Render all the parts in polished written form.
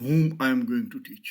whom I am going to teach।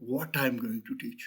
what I am going to teach।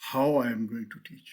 how I am going to teach,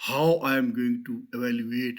how I am going to evaluate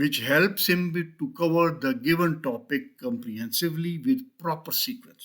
which helps him to cover the given topic comprehensively with proper sequence।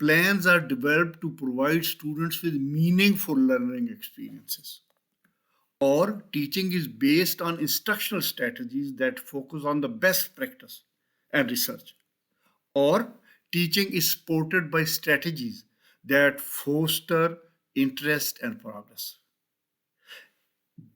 plans are developed to provide students with meaningful learning experiences, or teaching is based on instructional strategies that focus on the best practice and research, or teaching is supported by strategies that foster interest and progress।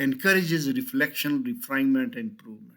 encourages reflection, refinement and improvement.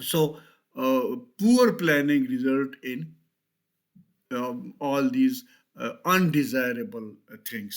So poor planning result in all these undesirable things.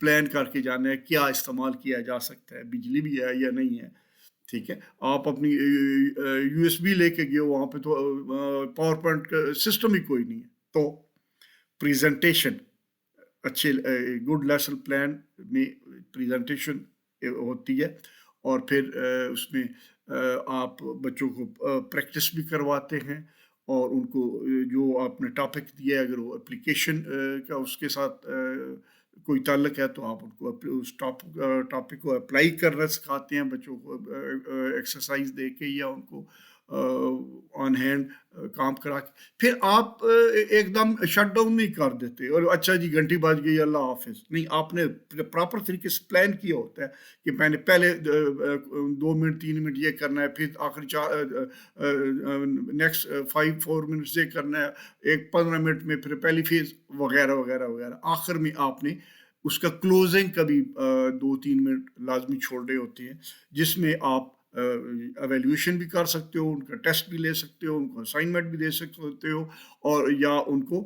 Plan کر کے جانا ہے کیا استعمال کیا جا سکتا ہے، بجلی بھی ہے یا نہیں ہے، ٹھیک ہے. آپ اپنی یو ایس بی لے کے گئے ہو، وہاں پہ تو پاور پوائنٹ کا سسٹم ہی کوئی نہیں ہے. تو پریزنٹیشن اچھے گڈ لیسن پلان میں پریزنٹیشن ہوتی ہے، اور پھر اس میں آپ بچوں کو پریکٹس بھی کرواتے ہیں، اور ان کو جو آپ نے ٹاپک دیا ہے اگر وہ اپلیکیشن کا اس کے ساتھ کوئی تعلق ہے تو آپ ان کو اس ٹاپک کو اپلائی کرنا سکھاتے ہیں بچوں کو، ایکسرسائز دے کے یا ان کو آن ہینڈ کام کرا کے. پھر آپ ایک دم شٹ ڈاؤن نہیں کر دیتے اور اچھا جی گھنٹی بج گئی اللہ حافظ، نہیں. آپ نے پراپر طریقے سے پلان کیا ہوتا ہے کہ میں نے پہلے 2 منٹ 3 منٹ یہ کرنا ہے، پھر آخری نیکسٹ 4 منٹس یہ کرنا ہے، ایک 15 منٹ میں پھر پہلی فیز وغیرہ وغیرہ وغیرہ. آخر میں آپ نے اس کا کلوزنگ کا بھی 2-3 منٹ لازمی چھوڑ رہے ہوتے ہیں، جس میں آپ ایویلیویشن بھی کر سکتے ہو، ان کا ٹیسٹ بھی لے سکتے ہو، ان کو اسائنمنٹ بھی دے سکتے ہو، اور یا ان کو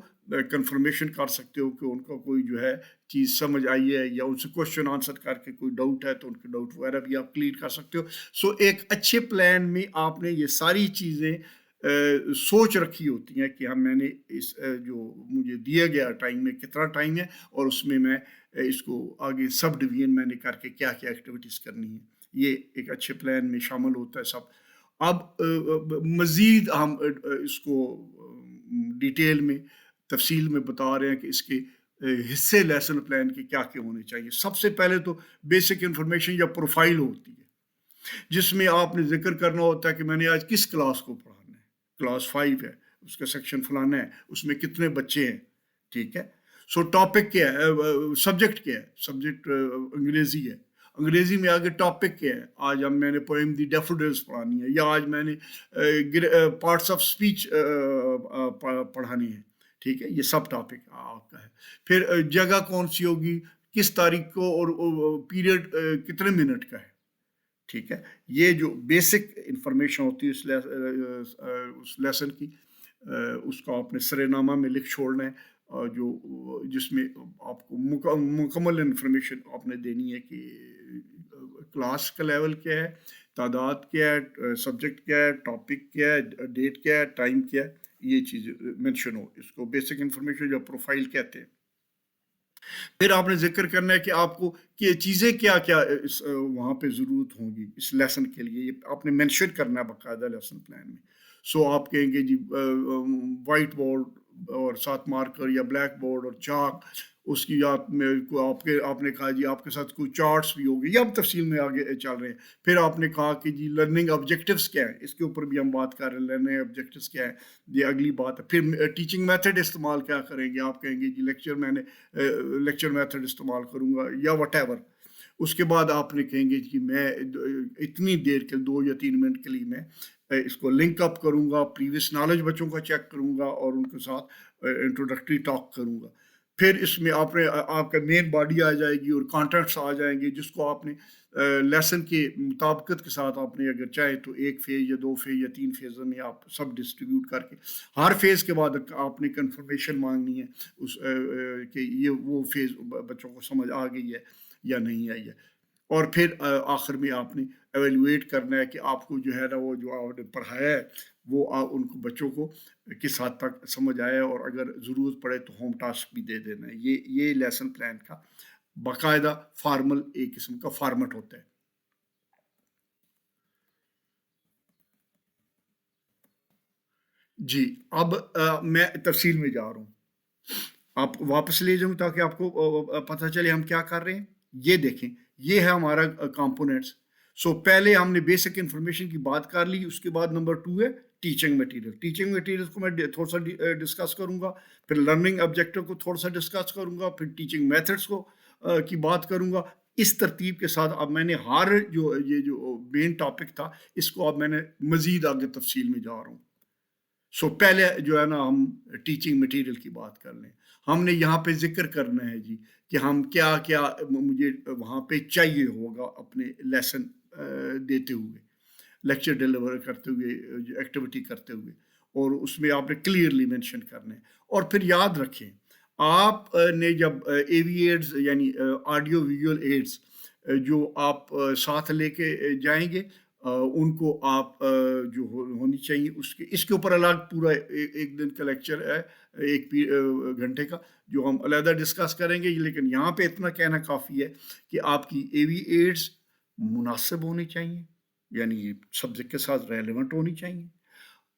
کنفرمیشن کر سکتے ہو کہ ان کا کوئی جو ہے چیز سمجھ آئی ہے، یا ان سے کوشچن آنسر کر کے کوئی ڈاؤٹ ہے تو ان کے ڈاؤٹ وغیرہ بھی آپ کلیئر کر سکتے ہو. سو ایک اچھے پلان میں آپ نے یہ ساری چیزیں سوچ رکھی ہوتی ہیں کہ میں نے اس جو مجھے دیا گیا ٹائم میں کتنا ٹائم ہے، اور اس میں اس کو آگے سب ڈویژن میں نے کر کے کیا کیا ایکٹیویٹیز کرنی ہے. یہ ایک اچھے پلان میں شامل ہوتا ہے سب. اب مزید ہم اس کو ڈیٹیل میں تفصیل میں بتا رہے ہیں کہ اس کے حصے لیسن پلان کے کیا کیا ہونے چاہیے. سب سے پہلے تو بیسک انفارمیشن یا پروفائل ہوتی ہے، جس میں آپ نے ذکر کرنا ہوتا ہے کہ میں نے آج کس کلاس کو پڑھانا ہے. کلاس 5 ہے، اس کا سیکشن فلانا ہے، اس میں کتنے بچے ہیں، ٹھیک ہے. سو ٹاپک کیا ہے، سبجیکٹ کیا ہے، سبجیکٹ انگریزی ہے، انگریزی میں آگے ٹاپک کیا ہے. آج میں نے پوئم دی ڈیفوڈلز پڑھانی ہے، یا آج میں نے پارٹس آف اسپیچ پڑھانی ہے، ٹھیک ہے. یہ سب ٹاپک آپ کا ہے. پھر جگہ کون سی ہوگی، کس تاریخ کو، اور پیریڈ کتنے منٹ کا ہے، ٹھیک ہے. یہ جو بیسک انفارمیشن ہوتی ہے اس لیسن کی، اس کو آپ نے سرِ نامہ میں لکھ چھوڑنا ہے، جس میں آپ کو مکمل انفارمیشن آپ نے دینی ہے کہ کلاس کا لیول کیا ہے، تعداد کیا ہے، سبجیکٹ کیا ہے، ٹاپک کیا ہے، ڈیٹ کیا ہے، ٹائم کیا ہے. یہ چیز مینشن ہو، اس کو بیسک انفارمیشن یا پروفائل کہتے ہیں. پھر آپ نے ذکر کرنا ہے کہ آپ کو کہ چیزیں کیا کیا وہاں پہ ضرورت ہوں گی اس لیسن کے لیے، یہ آپ نے مینشن کرنا ہے باقاعدہ لیسن پلان میں. سو آپ کہیں گے جی وائٹ بورڈ اور ساتھ مارکر یا بلیک بورڈ اور چاک، اس کی یاد میں آپ نے کہا جی آپ کے ساتھ کوئی چارٹس بھی ہوگی، یا ہم تفصیل میں آگے چل رہے ہیں. پھر آپ نے کہا کہ جی لرننگ آبجیکٹیوز کیا ہیں، اس کے اوپر بھی ہم بات کر رہے ہیں، لرننگ آبجیکٹیوز کیا ہے، یہ اگلی بات ہے. پھر ٹیچنگ میتھڈ استعمال کیا کریں گے، آپ کہیں گے جی لیکچر میتھڈ استعمال کروں گا یا وٹ ایور. اس کے بعد آپ نے کہیں گے کہ میں اتنی دیر کے 2 یا 3 منٹ کے لیے میں اس کو لنک اپ کروں گا، پریویس نالج بچوں کا چیک کروں گا، اور ان کے ساتھ انٹروڈکٹری ٹاک کروں گا. پھر اس میں آپ کا مین باڈی آ جائے گی اور کانٹینٹس آ جائیں گے، جس کو آپ نے لیسن کے مطابقت کے ساتھ آپ نے اگر چاہے تو 1 فیز یا 2 فیز یا 3 فیز میں آپ سب ڈسٹریبیوٹ کر کے ہر فیز کے بعد آپ نے کنفرمیشن مانگنی ہے اس کہ یہ وہ فیز بچوں کو سمجھ آ گئی ہے یا نہیں آئی ہے. اور پھر آخر میں آپ نے ایویلویٹ کرنا ہے کہ آپ کو جو ہے نا وہ جو آپ نے پڑھایا ہے وہ ان کو بچوں کو کس حد تک سمجھ آیا، اور اگر ضرورت پڑے تو ہوم ٹاسک بھی دے دینا ہے. یہ لیسن پلان کا باقاعدہ فارمل ایک قسم کا فارمیٹ ہوتا ہے. جی اب میں تفصیل میں جا رہا ہوں، آپ واپس لے جاؤں تاکہ آپ کو پتہ چلے ہم کیا کر رہے ہیں. یہ دیکھیں، یہ ہے ہمارا کمپوننٹس. سو پہلے ہم نے بیسک انفارمیشن کی بات کر لی، اس کے بعد نمبر 2 ہے ٹیچنگ مٹیریل. ٹیچنگ مٹیریل کو میں تھوڑا سا ڈسکس کروں گا، پھر لرننگ آبجیکٹو کو تھوڑا سا ڈسکس کروں گا، پھر ٹیچنگ میتھڈس کو کی بات کروں گا. اس ترتیب کے ساتھ اب میں نے یہ جو مین ٹاپک تھا اس کو اب میں نے مزید آگے تفصیل میں جا رہا ہوں. سو پہلے جو ہے نا ہم ٹیچنگ مٹیریل کی بات کر لیں. ہم نے یہاں پہ ذکر کرنا ہے جی کہ ہم کیا کیا مجھے وہاں پہ چاہیے ہوگا اپنے لیسن دیتے ہوئے، لیکچر ڈیلیور کرتے ہوئے، ایکٹیویٹی کرتے ہوئے، اور اس میں آپ نے کلیئرلی مینشن کرنا ہے. اور پھر یاد رکھیں آپ نے جب اے وی ایڈز یعنی آڈیو ویژول ایڈز جو آپ ساتھ لے کے جائیں گے، ان کو آپ جو ہونی چاہیے اس کے اوپر الگ پورا ایک دن کا لیکچر ہے، ایک گھنٹے کا، جو ہم علیحدہ ڈسکس کریں گے، لیکن یہاں پہ اتنا کہنا کافی ہے کہ آپ کی اے وی ایڈز مناسب ہونی چاہیے، یعنی سبجیکٹ کے ساتھ ریلیونٹ ہونی چاہیے،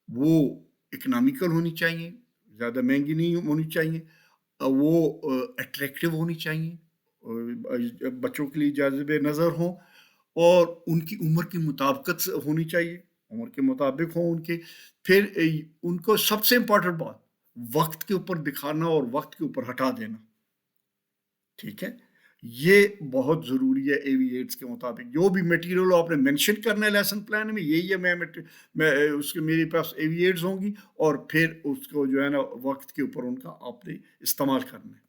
وہ اکنامیکل ہونی چاہیے، زیادہ مہنگی نہیں ہونی چاہیے، وہ اٹریکٹیو ہونی چاہیے، بچوں کے لیے جاذب نظر ہوں، اور ان کی عمر کی مطابقت ہونی چاہیے، عمر کے مطابق ہوں ان کے. پھر ان کو سب سے امپورٹنٹ بات وقت کے اوپر دکھانا اور وقت کے اوپر ہٹا دینا. ٹھیک ہے، یہ بہت ضروری ہے اے وی ایڈز کے مطابق. جو بھی میٹیریل آپ نے مینشن کرنا ہے لیسن پلان میں، یہی ہے. میں اس کے میرے پاس اے وی ایڈز ہوں گی، اور پھر اس کو جو ہے نا وقت کے اوپر ان کا آپ نے استعمال کرنا ہے.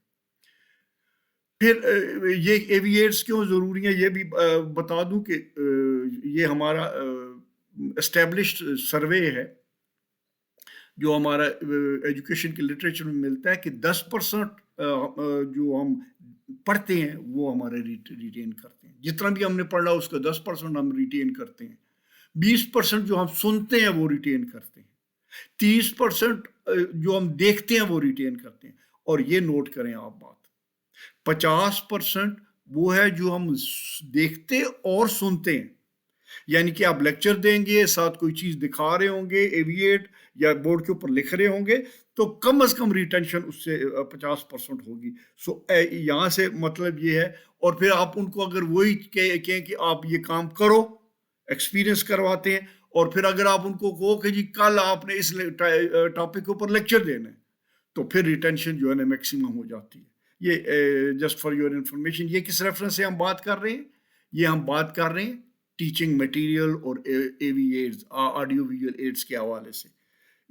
پھر یہ اے وی ایڈز کیوں ضروری ہیں یہ بھی بتا دوں کہ یہ ہمارا اسٹیبلشڈ سروے ہے جو ہمارا ایجوکیشن کے لٹریچر میں ملتا ہے کہ 10% جو ہم پڑھتے ہیں وہ ہمارے ریٹین کرتے ہیں. جتنا بھی ہم نے پڑھا اس کا 10% ہم ریٹین کرتے ہیں. 20% جو ہم سنتے ہیں وہ ریٹین کرتے ہیں. 30% جو ہم دیکھتے ہیں وہ ریٹین کرتے ہیں. اور یہ نوٹ کریں آپ بات، 50% وہ ہے جو ہم دیکھتے اور سنتے ہیں. یعنی کہ آپ لیکچر دیں گے، ساتھ کوئی چیز دکھا رہے ہوں گے ایویٹ یا بورڈ کے اوپر لکھ رہے ہوں گے، تو کم از کم ریٹینشن اس سے 50% ہوگی. سو یہاں سے مطلب یہ ہے. اور پھر آپ ان کو اگر وہی کہیں کہ آپ یہ کام کرو، ایکسپیرئنس کرواتے ہیں، اور پھر اگر آپ ان کو کہو کہ جی کل آپ نے اس ٹاپک کے اوپر لیکچر دینا ہے، تو پھر ریٹینشن جو ہے نا میکسیمم ہو جاتی ہے. یہ جسٹ فار یور انفارمیشن. یہ کس ریفرنس سے ہم بات کر رہے ہیں؟ یہ ہم بات کر رہے ہیں ٹیچنگ مٹیریل اور A V aids, audio visual aids کے حوالے سے.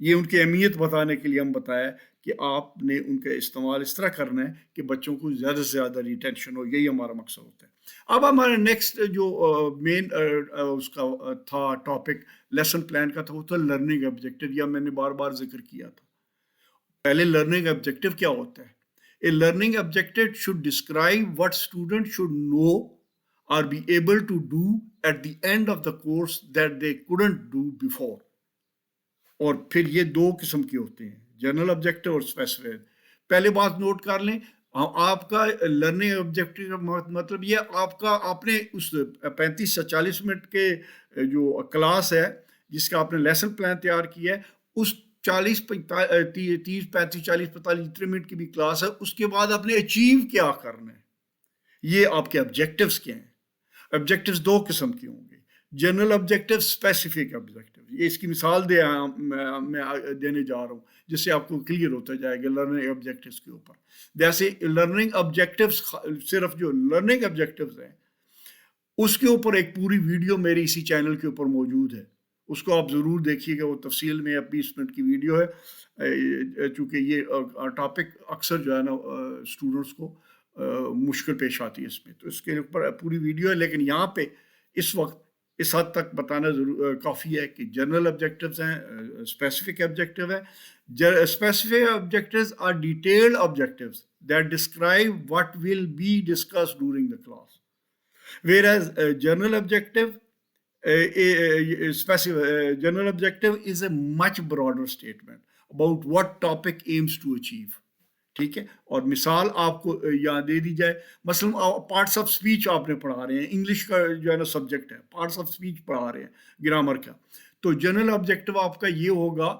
یہ ان کی اہمیت بتانے کے لیے ہم بتایا کہ آپ نے ان کا استعمال اس طرح کرنا ہے کہ بچوں کو زیادہ سے زیادہ ریٹینشن ہو. یہی ہمارا مقصد ہوتا ہے. اب ہمارا نیکسٹ جو مین اس کا تھا ٹاپک لیسن پلان کا تھا، وہ تھا لرننگ آبجیکٹیو. یا میں نے بار بار ذکر کیا تھا. پہلے لرننگ آبجیکٹیو کیا ہوتا ہے؟ A learning objective should describe what students should know or be able to do at the end of the course that they couldn't do before. اور پھر یہ دو قسم کے ہوتے ہیں، جنرل آبجیکٹیو اور اسپیسیفک. پہلے بات نوٹ کر لیں، آپ کا لرننگ آبجیکٹیو کا مطلب یہ آپ نے اس 35 سے 40 منٹ کے جو کلاس ہے جس کا آپ نے لیسن پلان تیار کیا ہے، اس 30 35 40 45 اتنے منٹ کی بھی کلاس ہے، اس کے بعد آپ نے اچیو کیا کرنا ہے. یہ آپ کے آبجیکٹیوز کیا ہیں؟ آبجیکٹیوز دو قسم کے ہوں گے، جنرل آبجیکٹیو، اسپیسیفک آبجیکٹیو. یہ اس کی مثال میں دینے جا رہا ہوں جس سے آپ کو کلیئر ہوتا جائے گا لرننگ آبجیکٹیوز کے اوپر. جیسے لرننگ آبجیکٹیوز، صرف جو لرننگ آبجیکٹیوز ہیں اس کے اوپر ایک پوری ویڈیو میری اسی چینل کے اوپر موجود ہے، اس کو آپ ضرور دیکھیے گا. وہ تفصیل میں 20 منٹ کی ویڈیو ہے، چونکہ یہ ٹاپک اکثر جو ہے نا اسٹوڈنٹس کو مشکل پیش آتی ہے اس میں، تو اس کے اوپر پوری ویڈیو ہے. لیکن یہاں پہ اس وقت اس حد تک بتانا کافی ہے کہ جنرل آبجیکٹیوز ہیں، اسپیسیفک آبجیکٹیو ہے. Specific objectives are detailed objectives that describe what will be discussed during the class. Whereas general objective is a much broader statement about what topic aims to achieve. ٹھیک ہے. اور مثال آپ کو یہاں دے دی جائے، مثلا پارٹس آف اسپیچ آپ نے پڑھا رہے ہیں، انگلش کا جو ہے نا سبجیکٹ ہے، پارٹس آف اسپیچ پڑھا رہے ہیں گرامر کا، تو جنرل آبجیکٹیو آپ کا یہ ہوگا،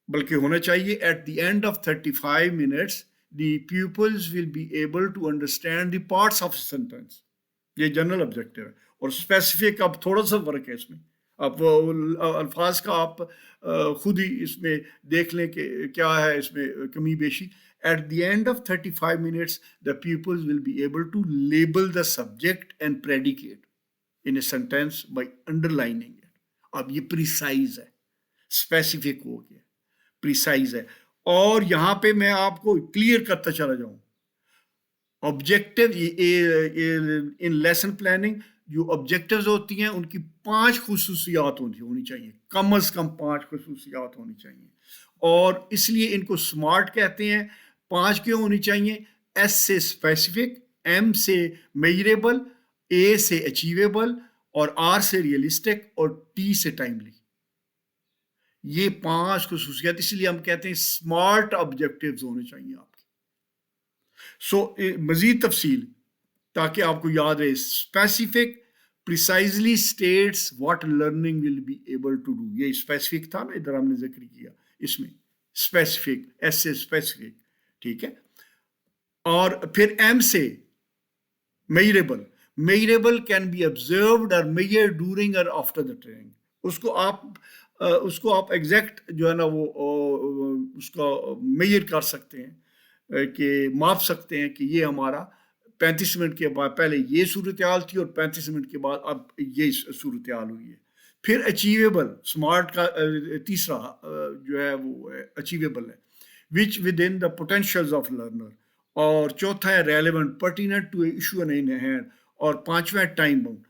بلکہ ہونا چاہیے at the end of 35 minutes the pupils will be able to understand the parts of a sentence. یہ جنرل آبجیکٹیو ہے. اور اسپیسیفک اب تھوڑا سا فرق ہے اس میں، اب الفاظ کا آپ خود ہی اس میں دیکھ لیں کہ کیا ہے اس میں کمی بیشی. At the end of 35 minutes, the pupils will be able to label the subject and predicate in a sentence by underlining it. اب یہ پریسائز ہے، اسپیسیفک ہو گیا، پریسائز ہے. اور یہاں پہ میں آپ کو کلیئر کرتا چلا جاؤں، آبجیکٹیو ان لیسن پلاننگ جو آبجیکٹیوز ہوتی ہیں ان کی 5 خصوصیات ہونی چاہیے، کم از کم 5 خصوصیات ہونی چاہیے. اور اس لیے ان کو سمارٹ کہتے ہیں 5 کیوں ہونی چاہیے؟ ایس سے اسپیسیفک، ایم سے میجریبل، اے سے اچیویبل، اور آر سے ریئلسٹک، اور ٹی سے ٹائملی. یہ 5 خصوصیات، اس لیے ہم کہتے ہیں اسمارٹ آبجیکٹیوز ہونے چاہیے آپ کے. سو مزید تفصیل تاکہ آپ کو یاد رہے، specific precisely states what learning will be able to do. یہ اسپیسیفک تھا نا، ادھر ہم نے ذکر کیا اس میں اسپیسیفک، ایس سے اسپیسیفک، ٹھیک ہے. اور پھر ایم سے measurable. Measurable can be observed اور measured during اور after the training. اس کو آپ ایگزیکٹ جو ہے نا وہ اس کا میجر کر سکتے ہیں، کہ ماپ سکتے ہیں کہ یہ ہمارا 35 منٹ کے بعد پہلے یہ صورتحال تھی اور 35 منٹ کے بعد اب یہ صورتحال ہوئی ہے. پھر اچیویبل، اسمارٹ کا تیسرا جو ہے وہ اچیویبل ہے، which with in the potentials of learner. اور چوتھا ہے relevant, pertinent to issue in hand. اور پانچواں ٹائم باؤنڈ.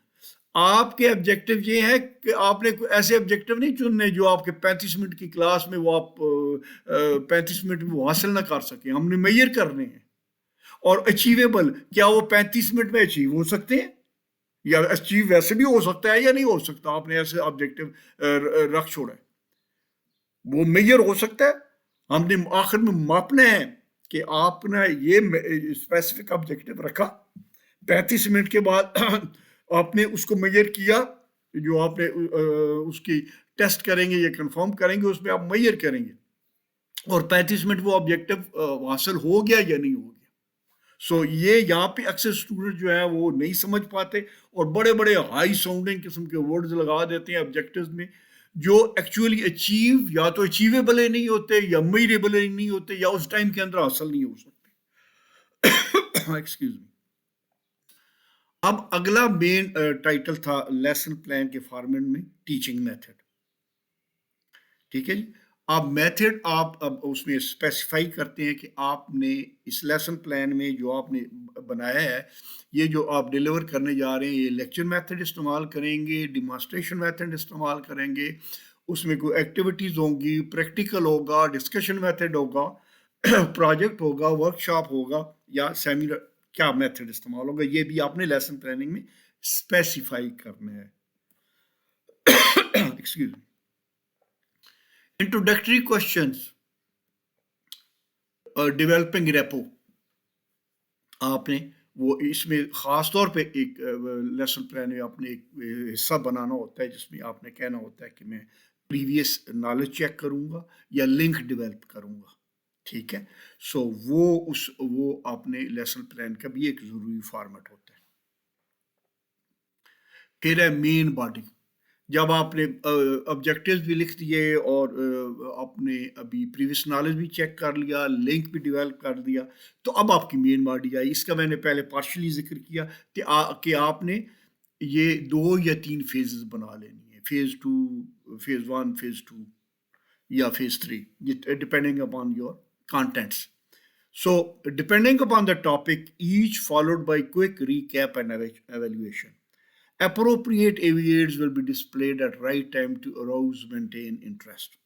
آپ کے آبجیکٹو یہ ہے کہ آپ نے ایسے آبجیکٹو نہیں چننے جو آپ کے 35 منٹ کی کلاس میں وہ آپ 35 منٹ میں وہ حاصل نہ کر سکیں. ہم نے میجر کرنے ہیں. اور اچیویبل، کیا وہ 35 منٹ میں اچیو ہو سکتے ہیں، یا اچیو ویسے بھی ہو سکتا ہے یا نہیں ہو سکتا. آپ نے ایسے آبجیکٹو رکھ چھوڑا ہے، وہ میجر ہو سکتا ہے. ہم نے آخر میں ماپنا ہے کہ آپ نے یہ اسپیسیفک آبجیکٹو رکھا، 35 منٹ کے بعد آپ نے اس کو میجر کیا. جو آپ نے اس کی ٹیسٹ کریں گے یا کنفرم کریں گے، اس میں آپ میجر کریں گے، اور 35 منٹ وہ آبجیکٹو حاصل ہو گیا یا نہیں ہو گیا. سو یہ یہاں پہ اکثر اسٹوڈنٹ جو ہے وہ نہیں سمجھ پاتے اور بڑے بڑے ہائی ساؤنڈنگ قسم کے ورڈز لگا دیتے ہیں آبجیکٹیوز میں، جو ایکچولی اچیو یا تو اچیویبل ہی نہیں ہوتے، یا میجریبل ہی نہیں ہوتے، یا اس ٹائم کے اندر حاصل نہیں ہو سکتے. Excuse me. اب اگلا مین ٹائٹل تھا لیسن پلان کے فارمیٹ میں، ٹیچنگ میتھڈ. ٹھیک ہے جی. اب میتھڈ آپ اب اس میں اسپیسیفائی کرتے ہیں کہ آپ نے اس لیسن پلان میں جو آپ نے بنایا ہے، یہ جو آپ ڈیلیور کرنے جا رہے ہیں، یہ لیکچر میتھڈ استعمال کریں گے، ڈیمانسٹریشن میتھڈ استعمال کریں گے، اس میں کوئی ایکٹیویٹیز ہوں گی، پریکٹیکل ہوگا، ڈسکشن میتھڈ ہوگا، پروجیکٹ ہوگا، ورک شاپ ہوگا، یا سیمینار، کیا میتھڈ استعمال ہوگا، یہ بھی آپ نے لیسن پلاننگ میں اسپیسیفائی کرنا ہے. Excuse me. Introductory questions, developing rapport. آپ نے وہ اس میں خاص طور پہ ایک لیسن پلان میں آپ نے ایک حصہ بنانا ہوتا ہے جس میں آپ نے کہنا ہوتا ہے کہ میں پریویس نالج چیک کروں گا یا لنک ڈیولپ کروں گا. ٹھیک ہے. سو وہ آپ نے لیسن پلان کا بھی ایک ضروری فارمیٹ ہوتا ہے. پھر ہے مین باڈی. جب آپ نے آبجیکٹیوز بھی لکھ دیے اور آپ نے ابھی پریویس نالج بھی چیک کر لیا، لنک بھی ڈیولپ کر دیا، تو اب آپ کی مین باڈی آئی. اس کا میں نے پہلے پارشلی ذکر کیا کہ آپ نے یہ 2 یا 3 فیزز بنا لینی ہے، فیز 2، فیز 1، فیز 2 یا phase 3، depending upon your contents. So depending upon the topic, each followed by quick recap and evaluation. Appropriate aviates will be displayed at right time to arouse, maintain interest.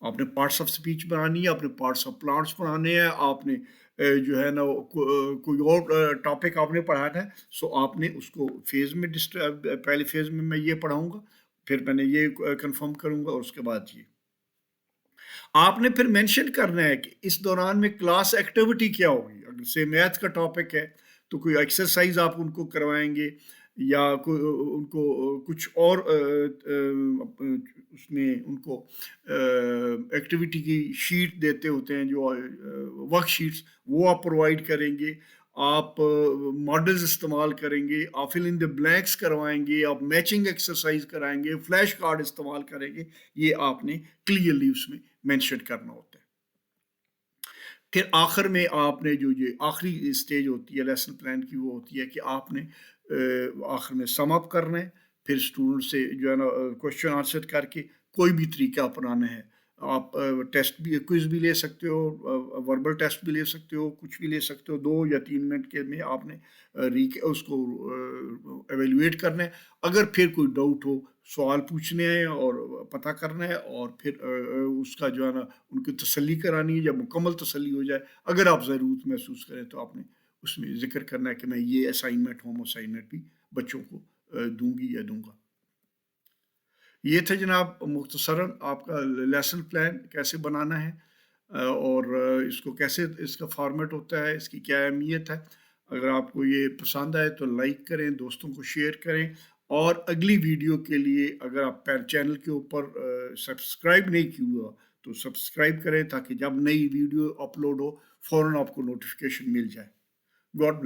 آپ نے parts of speech بنانی ہے، آپ نے parts of plants بنانے ہیں، آپ نے جو ہے نا کوئی اور ٹاپک آپ نے پڑھانا ہے. سو آپ نے اس کو فیز میں پہلے فیز میں یہ پڑھاؤں گا، پھر میں نے یہ کنفرم کروں گا، اور اس کے بعد یہ آپ نے پھر مینشن کرنا ہے کہ اس دوران میں کلاس ایکٹیویٹی کیا ہوگی. اگر سے میتھ کا ٹاپک ہے تو کوئی ایکسرسائز آپ ان کو کروائیں گے، یا ان کو کچھ اور اس میں ان کو ایکٹیویٹی کی شیٹ دیتے ہوتے ہیں، جو ورک شیٹس، وہ آپ پرووائڈ کریں گے. آپ ماڈلز استعمال کریں گے، آپ فل ان دی بلینکس کروائیں گے، آپ میچنگ ایکسرسائز کرائیں گے، فلیش کارڈ استعمال کریں گے. یہ آپ نے کلیئرلی اس میں مینشن کرنا ہوتا ہے. پھر آخر میں آپ نے جو یہ آخری اسٹیج ہوتی ہے لیسن پلان کی، وہ ہوتی ہے کہ آپ نے آخر میں سم اپ کرنا ہے. پھر اسٹوڈنٹ سے جو ہے نا کوشچن آنسر کر کے کوئی بھی طریقہ اپنانا ہے آپ ٹیسٹ بھی کوئز بھی لے سکتے ہو، وربل ٹیسٹ بھی لے سکتے ہو، کچھ بھی لے سکتے ہو، 2 یا 3 منٹ کے میں آپ نے اس کو ایویلویٹ کرنا ہے۔ اگر پھر کوئی ڈاؤٹ ہو، سوال پوچھنے ہیں اور پتہ کرنا ہے، اور پھر اس کا جو ہے نا ان کی تسلی کرانی ہے، جب مکمل تسلی ہو جائے، اگر آپ ضرورت محسوس کریں تو آپ نے اس میں ذکر کرنا ہے کہ میں یہ اسائنمنٹ ہوم اسائنمنٹ بھی بچوں کو دوں گی یا دوں گا۔ یہ تھا جناب مختصراً آپ کا لیسن پلان کیسے بنانا ہے، اور اس کو کیسے اس کا فارمیٹ ہوتا ہے، اس کی کیا اہمیت ہے۔ اگر آپ کو یہ پسند آئے تو لائک کریں، دوستوں کو شیئر کریں، اور اگلی ویڈیو کے لیے اگر آپ چینل کے اوپر سبسکرائب نہیں کیا ہوا تو سبسکرائب کریں، تاکہ جب نئی ویڈیو اپلوڈ ہو فوراً آپ کو نوٹیفیکیشن مل جائے۔ گاڈ